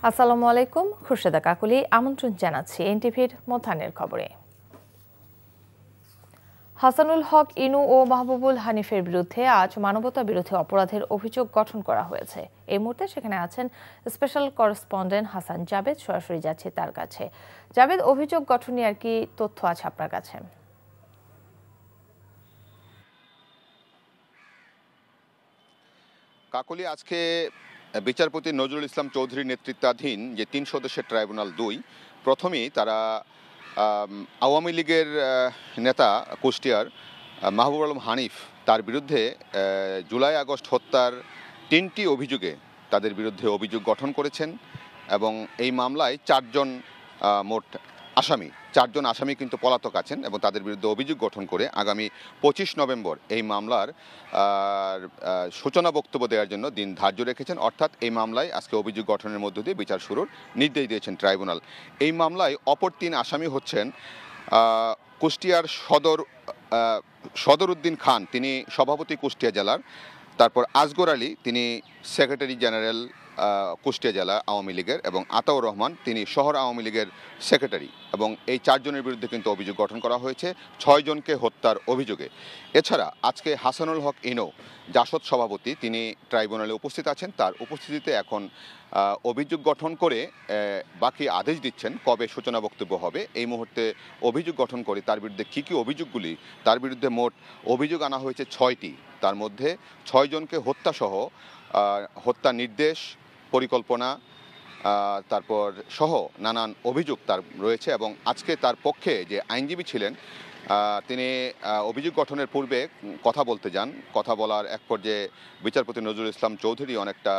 আসসালামু আলাইকুম, খুরশেদা কাকুলি আমন্ত্রণ জানাচ্ছি এনটিভির মধ্যাহ্নের খবরে। হাসানুল হক ইনু ও মাহবুবুল হানিফের বিরুদ্ধে আজ মানবতা বিরোধী অপরাধের অভিযোগ গঠন করা হয়েছে। এই মুহূর্তে সেখানে আছেন স্পেশাল করেসপন্ডেন্ট হাসান জাবেদ। সরাসরি যাচ্ছে তার কাছে। জাবেদ, অভিযোগ গঠন নিয়ে আর কি তথ্য আছে আপনার কাছে? কাকলি, আজকে বিচারপতি নজরুল ইসলাম চৌধুরীর নেতৃত্বাধীন যে ৩ সদস্যের ট্রাইব্যুনাল ২ প্রথমেই তারা আওয়ামী লীগের নেতা কুষ্টিয়ার মাহবুব আলম হানিফ তার বিরুদ্ধে জুলাই আগস্ট হত্যার ৩টি অভিযোগে তাদের বিরুদ্ধে অভিযোগ গঠন করেছেন এবং এই মামলায় মোট ৪জন আসামি কিন্তু পলাতক আছেন এবং তাদের বিরুদ্ধে অভিযোগ গঠন করে আগামী ২৫ নভেম্বর এই মামলার সূচনা বক্তব্য দেওয়ার জন্য দিন ধার্য রেখেছেন। অর্থাৎ এই মামলায় আজকে অভিযোগ গঠনের মধ্য দিয়ে বিচার শুরুর নির্দেশ দিয়েছেন ট্রাইব্যুনাল। এই মামলায় অপর ৩ আসামি হচ্ছেন কুষ্টিয়ার সদরউদ্দিন খান, তিনি সভাপতি কুষ্টিয়া জেলার, তারপর আসগর আলী, তিনি সেক্রেটারি জেনারেল কুষ্টিয়া জেলা আওয়ামী লীগের, এবং আতাউর রহমান, তিনি শহর আওয়ামী লীগের সেক্রেটারি। এবং এই ৪ জনের বিরুদ্ধে কিন্তু অভিযোগ গঠন করা হয়েছে ৬ জনকে হত্যার অভিযোগে। এছাড়া আজকে হাসানুল হক ইনো, জাসদ সভাপতি, তিনি ট্রাইব্যুনালে উপস্থিত আছেন। তার উপস্থিতিতে এখন অভিযোগ গঠন করে বাকি আদেশ দিচ্ছেন কবে সূচনা বক্তব্য হবে। এই মুহূর্তে অভিযোগ গঠন করে তার বিরুদ্ধে কী কী অভিযোগগুলি, তার বিরুদ্ধে মোট অভিযোগ আনা হয়েছে ৬টি। তার মধ্যে ৬ জনকে হত্যাসহ হত্যা নির্দেশ, পরিকল্পনা, তারপর সহ নানান অভিযোগ তার রয়েছে। এবং আজকে তার পক্ষে যে আইনজীবী ছিলেন, তিনি অভিযোগ গঠনের পূর্বে কথা বলতে যান। কথা বলার এক পর্যায়ে বিচারপতি নজরুল ইসলাম চৌধুরী অনেকটা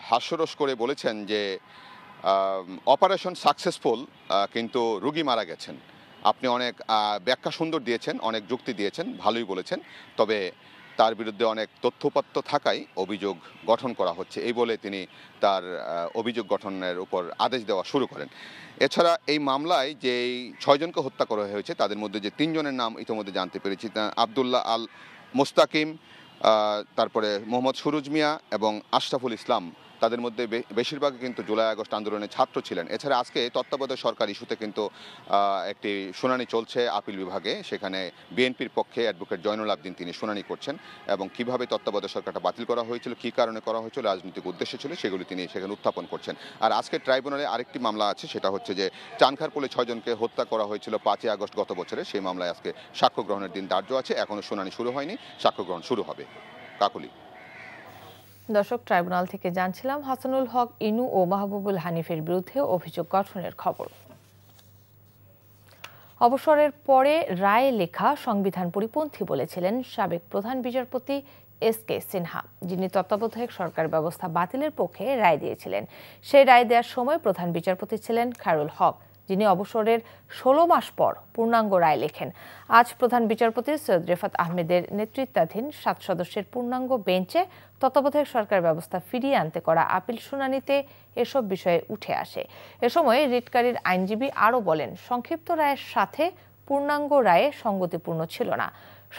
হাস্যরস করে বলেছেন যে অপারেশন সাকসেসফুল, কিন্তু রুগী মারা গেছেন। আপনি অনেক ব্যাখ্যা সুন্দর দিয়েছেন, অনেক যুক্তি দিয়েছেন, ভালোই বলেছেন, তবে তার বিরুদ্ধে অনেক তথ্যপাত্য থাকায় অভিযোগ গঠন করা হচ্ছে, এই বলে তিনি তার অভিযোগ গঠনের উপর আদেশ দেওয়া শুরু করেন। এছাড়া এই মামলায় যেই ৬ জনকে হত্যা করা হয়েছে তাদের মধ্যে যে ৩ জনের নাম ইতিমধ্যে জানতে পেরেছি, আবদুল্লাহ আল মুস্তাকিম, তারপরে মোহাম্মদ সুরুজ মিয়া এবং আশরাফুল ইসলাম, তাদের মধ্যে বেশিরভাগই কিন্তু জুলাই আগস্ট আন্দোলনের ছাত্র ছিলেন। এছাড়া আজকে তত্ত্বাবধায়ক সরকার ইস্যুতে কিন্তু একটি শুনানি চলছে আপিল বিভাগে। সেখানে বিএনপির পক্ষে অ্যাডভোকেট জয়নুল আবদিন তিনি শুনানি করছেন এবং কিভাবে তত্ত্বাবধায়ক সরকারটা বাতিল করা হয়েছিল, কী কারণে করা হয়েছিল, রাজনৈতিক উদ্দেশ্য ছিল, সেগুলি তিনি সেখানে উত্থাপন করছেন। আর আজকে ট্রাইব্যুনালে আরেকটি মামলা আছে, সেটা হচ্ছে যে চানখারপুলে ৬ জনকে হত্যা করা হয়েছিল ৫ই আগস্ট গত বছরে। সেই মামলায় আজকে সাক্ষ্য গ্রহণের দিন ধার্য আছে। এখনও শুনানি শুরু হয়নি, সাক্ষ্য গ্রহণ শুরু হবে। কাকুলি। দর্শক, ট্রাইব্যুনাল থেকে জানছিলাম হাসানুল হক ইনু ও মাহবুবুল হানিফের বিরুদ্ধে অভিযোগ গঠনের খবর। অবসরের পরে রায় লেখা সংবিধান পরিপন্থী বলেছিলেন সাবেক প্রধান বিচারপতি এস.কে. সিনহা, যিনি তত্ত্বাবধায়ক সরকার ব্যবস্থা বাতিলের পক্ষে রায় দিয়েছিলেন। সেই রায় দেওয়ার সময় প্রধান বিচারপতি ছিলেন খায়রুল হক, যিনি অবসরের ১৬ মাস পর পূর্ণাঙ্গ রায় লেখেন। আজ প্রধান বিচারপতি সৈয়দ রেফাত আহমেদের নেতৃত্বাধীন ৭ সদস্যের পূর্ণাঙ্গ বেঞ্চে তত্ত্বাবধায়ক সরকার ব্যবস্থা ফিরিয়ে আনতে করা আপিল শুনানিতে এসব বিষয়ে উঠে আসে। এ সময় রিটকারীর আইনজীবী আরও বলেন, সংক্ষিপ্ত রায়ের সাথে পূর্ণাঙ্গ রায়ে সঙ্গতিপূর্ণ ছিল না।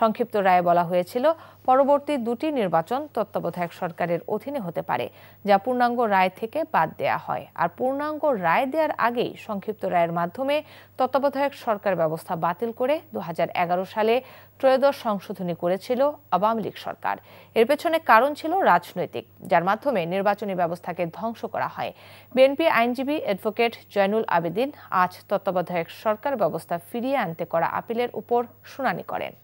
সংক্ষিপ্ত রায়ে বলা হয়েছিল পরবর্তী 2টি নির্বাচন তত্ত্বাবধায়ক সরকারের অধীনে হতে পারে, যা পূর্ণাঙ্গ রায় থেকে বাদ দেয়া হয়। আর পূর্ণাঙ্গ রায় দেওয়ার আগেই সংক্ষিপ্ত রায়ের মাধ্যমে তত্ত্বাবধায়ক সরকার ব্যবস্থা বাতিল করে 2011 সালে ত্রয়োদশ সংশোধনী করেছিল আওয়ামী লীগ সরকার। এর পেছনে কারণ ছিল রাজনৈতিক, যার মাধ্যমে নির্বাচনী ব্যবস্থাকে ধ্বংস করা হয়। বিএনপি আইনজীবী অ্যাডভোকেট জয়নুল আবেদিন আজ তত্ত্বাবধায়ক সরকার ব্যবস্থা ফিরিয়ে আনতে করা আপিলের উপর শুনানি করেন।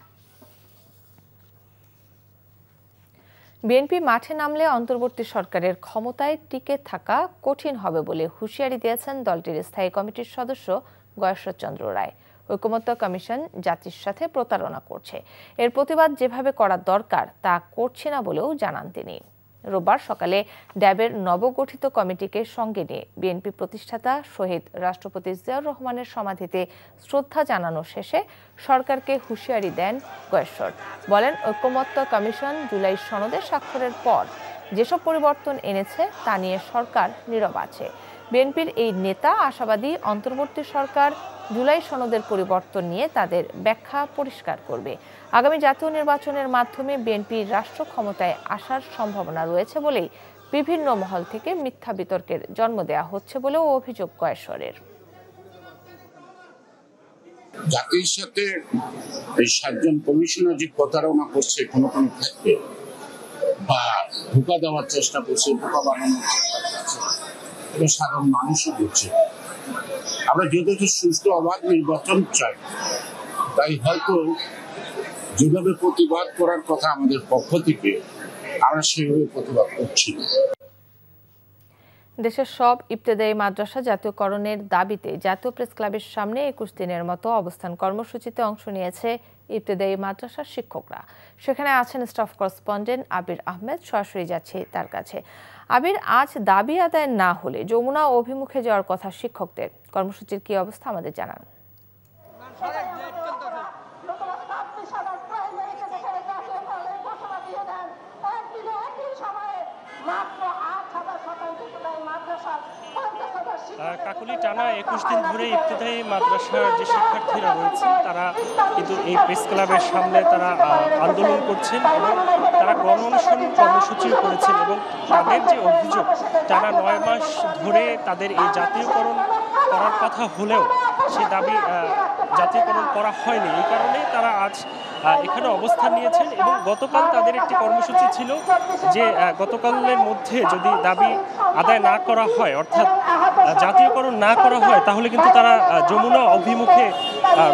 বিএনপি মাঠে নামলে অন্তর্বর্তী সরকারের ক্ষমতায় টিকে থাকা কঠিন হবে বলে হুঁশিয়ারি দিয়েছেন দলটির স্থায়ী কমিটির সদস্য গয়েশ্বরচন্দ্র রায়। ঐকমত্য কমিশন জাতির সাথে প্রতারণা করছে, এর প্রতিবাদ যেভাবে করা দরকার তা করছে না বলেও জানান তিনি। রোববার সকালে ড্যাবের নবগঠিত কমিটিকে সঙ্গে নিয়ে বিএনপি প্রতিষ্ঠাতা শহীদ রাষ্ট্রপতি জিয়াউর রহমানের সমাধিতে শ্রদ্ধা জানানো শেষে সরকারকে হুঁশিয়ারি দেন গয়েশ্বর। বলেন, ঐকমত্য কমিশন জুলাই সনদে স্বাক্ষরের পর যেসব পরিবর্তন এনেছে তা নিয়ে সরকার নীরব আছে। বিএনপির এই নেতা আশাবাদী অন্তর্বর্তী সরকার জুলাই সনদের পরিবর্তন নিয়ে তাদের ব্যাখ্যা পরিষ্কার করবে। আগামী জাতীয় নির্বাচনের মাধ্যমে বিএনপি রাষ্ট্র ক্ষমতায় আসার সম্ভাবনা রয়েছে বলেই বিভিন্ন মহল থেকে মিথ্যা বিতর্কের জন্ম দেওয়া হচ্ছে বলেও অভিযোগ কয়েশ্বরের। জাতির সাথে এই 7 জন কমিশনার যে প্রতারণা করছে কোনো ক্ষেত্রে বা ধোঁকা দেওয়ার চেষ্টা করছে, ধোঁকা বানানোর চেষ্টা করছে, এটা সাধারণ মানুষও বুঝছে। আমরা যেহেতু সুষ্ঠু অবাধ নির্বাচন চাই, তাই হয়তো যেভাবে প্রতিবাদ করার কথা আমাদের পক্ষ থেকে আমরা সেভাবে প্রতিবাদ করছি। দেশের সব ইবতেদায়ী মাদ্রাসা জাতীয়করণের দাবিতে জাতীয় প্রেস ক্লাবের সামনে 21 দিনের মতো অবস্থান কর্মসূচিতে অংশ নিয়েছে ইবতেদায়ী মাদ্রাসার শিক্ষকরা। সেখানে আছেন স্টাফ করেসপন্ডেন্ট আবির আহমেদ। সরাসরি যাচ্ছে তার কাছে। আবির, আজ দাবি আদায় না হলে যমুনা অভিমুখে যাওয়ার কথা শিক্ষকদের, কর্মসূচির কি অবস্থা আমাদের জানান। কাকুলি টানা 21 দিন ধরে ইবতেদায়ী মাদ্রাসার যে শিক্ষার্থীরা রয়েছেন তারা কিন্তু এই প্রেস ক্লাবের সামনে তারা আন্দোলন করছেন এবং তারা গণ অনশন কর্মসূচি করেছেন এবং তাদের যে অভিযোগ টানা 9 মাস ধরে তাদের এই জাতীয়করণ করার কথা হলেও সেই দাবি জাতীয়করণ করা হয়নি। এই কারণে তারা আজ এখানে অবস্থান নিয়েছেন এবং গতকাল তাদের একটি কর্মসূচি ছিল যে গতকালের মধ্যে যদি দাবি আদায় না করা হয়, অর্থাৎ জাতীয়করণ না করা হয়, তাহলে কিন্তু তারা যমুনা অভিমুখে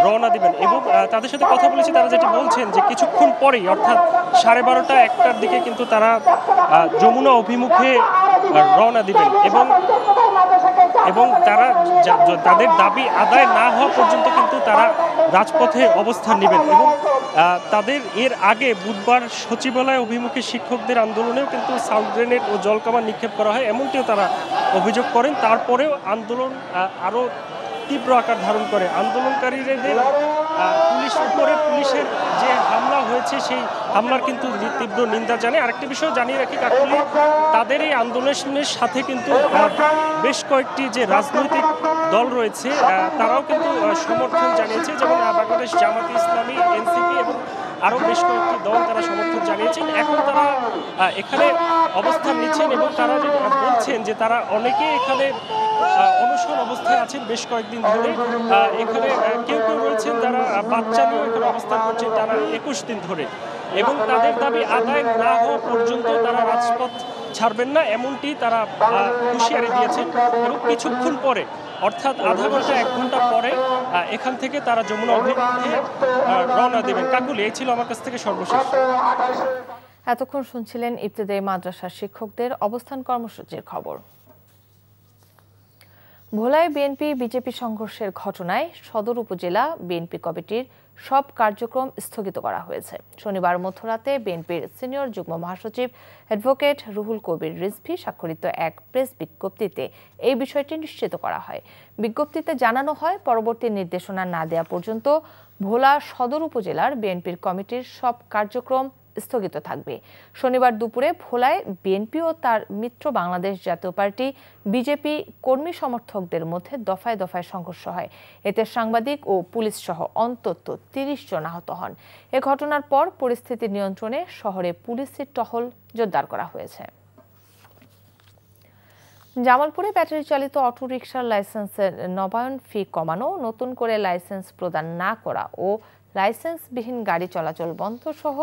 রওনা দিবেন। এবং তাদের সাথে কথা বলেছি, তারা যেটা বলছেন যে কিছুক্ষণ পরেই অর্থাৎ 12:30 1টার দিকে কিন্তু তারা যমুনা অভিমুখে রওনা দিবেন এবং তারা তাদের দাবি আদায় না হওয়া পর্যন্ত কিন্তু তারা রাজপথে অবস্থান নেবেন। এবং তাদের এর আগে বুধবার সচিবালয় অভিমুখে শিক্ষকদের আন্দোলনেও কিন্তু সাউন্ড গ্রেনেড ও জলকামান নিক্ষেপ করা হয়, এমনটিও তারা অভিযোগ করেন। তারপরেও আন্দোলন আরও তীব্র আকার ধারণ করে। আন্দোলনকারীদের পুলিশের যে হামলা হয়েছে সেই হামলার কিন্তু তীব্র নিন্দা জানায়। আরেকটি বিষয় জানিয়ে রাখি কাকুলি, তাদের এই আন্দোলনের সাথে কিন্তু বেশ কয়েকটি যে রাজনৈতিক দল রয়েছে তারাও কিন্তু সমর্থন জানিয়েছে, যেমন বাংলাদেশ জামাতে ইসলামী, এনসিপি এবং আরও বেশ কয়েকটি দল তারা সমর্থন জানিয়েছেন। এখন তারা এখানে অবস্থান নিচ্ছেন এবং তারা বলছেন যে তারা অনেকে এখানে অনশন অবস্থায় আছেন বেশ কয়েকদিন ধরে। এখানে কেউ রয়েছেন যারা বাচ্চা নিয়ে এখানে অবস্থান করছেন টানা 21 দিন ধরে এবং তাদের দাবি আদায় না হওয়া পর্যন্ত তারা রাজপথ ছাড়বেন না, এমনটি তারা হুঁশিয়ারি দিয়েছেন। এবং কিছুক্ষণ পরে অর্থাৎ আধা ঘন্টা 1 ঘন্টা পরে এখান থেকে তারা যমুনা অভিমুখে রওনা দেবেন। কাকুলি, এই ছিল আমার কাছ থেকে সর্বশেষ। এতক্ষণ শুনছিলেন ইবতেদায়ী মাদ্রাসার শিক্ষকদের অবস্থান কর্মসূচির খবর। ভোলায় বিএনপি বিজেপি সংঘর্ষের ঘটনায় সদর উপজেলা বিএনপি কমিটির সব কার্যক্রম স্থগিত করা হয়েছে। শনিবার মধ্যরাতে বিএনপির সিনিয়র যুগ্ম মহাসচিব অ্যাডভোকেট রুহুল কবির রিজভী স্বাক্ষরিত এক প্রেস বিজ্ঞপ্তিতে এই বিষয়টি নিশ্চিত করা হয়। বিজ্ঞপ্তিতে জানানো হয়, পরবর্তী নির্দেশনা না দেওয়া পর্যন্ত ভোলা সদর উপজেলার বিএনপির কমিটির সব কার্যক্রম স্থগিত থাকবে। শনিবার দুপুরে ভোলায় বিএনপি ও তার মিত্র বাংলাদেশ জাতীয় পার্টি বিজেপি কর্মী সমর্থকদের মধ্যে দফায় দফায় সংঘর্ষ হয়। এতে সাংবাদিক ও পুলিশ সহ অন্তত 30 জন আহত হন। এ ঘটনার পর পরিস্থিতি নিয়ন্ত্রণে শহরে পুলিশের টহল জোরদার করা হয়েছে। জামালপুরে ব্যাটারি চালিত অটোরিকশার লাইসেন্সের নবায়ন ফি কমানো, নতুন করে লাইসেন্স প্রদান না করা ও লাইসেন্সবিহীন গাড়ি চলাচল বন্ধ সহ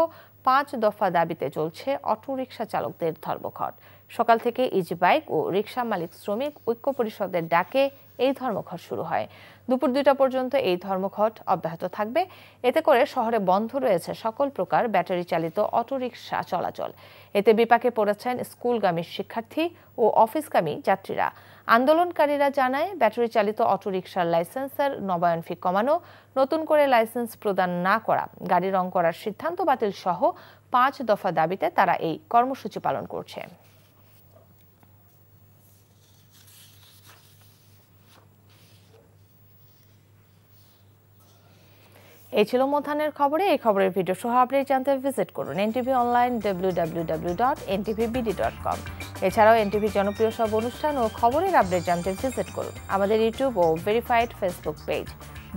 5 দফা দাবিতে চলছে অটোরিকশা চালকদের ধর্মঘট। সকাল থেকে ইজি বাইক ও রিকশা মালিক শ্রমিক ঐক্য পরিষদের ডাকে এই ধর্মঘট শুরু হয়। দুপুর 2টা পর্যন্ত এই ধর্মঘট অব্যাহত থাকবে। এতে করে শহরে বন্ধ রয়েছে সকল প্রকার ব্যাটারি চালিত অটোরিকশা চলাচল। এতে বিপাকে পড়েছেন স্কুলগামী শিক্ষার্থী ও অফিসগামী যাত্রীরা। আন্দোলনকারীরা জানায়, ব্যাটারি চালিত অটোরিকশার লাইসেন্সের নবায়ন ফি কমানো, নতুন করে লাইসেন্স প্রদান না করা, গাড়ি রং করার সিদ্ধান্ত বাতিল সহ 5 দফা দাবিতে তারা এই কর্মসূচি পালন করছে। এই ছিল মধ্যাহ্নের খবরে। এই খবরের ভিডিও সহ আপডেট জানতে ভিজিট করুন এনটিভি অনলাইন www.ntv.bd.com। এছাড়াও এনটিভির জনপ্রিয় সব অনুষ্ঠান ও খবরের আপডেট জানতে ভিজিট করুন আমাদের ইউটিউব ও ভেরিফাইড ফেসবুক পেজ।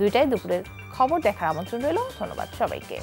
দুইটাই দুপুরের খবর দেখার আমন্ত্রণ রইল। ধন্যবাদ সবাইকে।